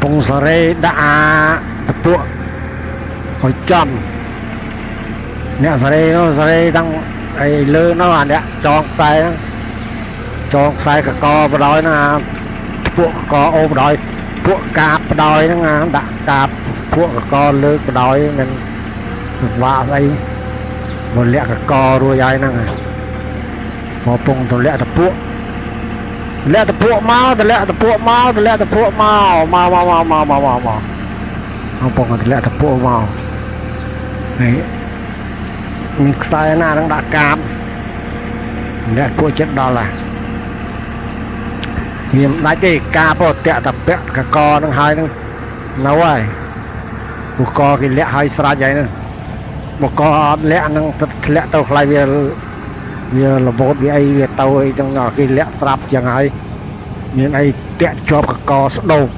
ពងសេរីដាក់តពួកឲ្យចំអ្នកសេរីនោះសេរីទាំងអីលើនោះអាអ្នកចងខ្សែហ្នឹងចងខ្សែកកបដោយណាពួកកអូបដោយពួកកាបបដោយហ្នឹងដាក់កាបពួកកលើកបដោយនឹងវាស្អីមកលាក់កករួចហើយហ្នឹងមកពងទម្លាក់តពួកលាក់តពួកមកទម្លាក់តពួកមកទម្លាក់តពួកមកពងទម្លាក់តពួកមកនេះមានខ្សែណានឹងដាក់កាបលាក់ពួកចិត្តដល់ហើយវាមិនដាច់ទេកាបតាក់តពាក់កកនឹងហើយនឹងនៅហើយពួកកគេលាក់ហើយស្រេចហើយហ្នឹងមកកអត់លាក់នឹងធ្លាក់ទៅខ្លាយវារបូតវាអីវាទៅអីចឹងគេលាក់ស្រាប់ចឹងហើយមានអីតាក់ជាប់កកស្ដោក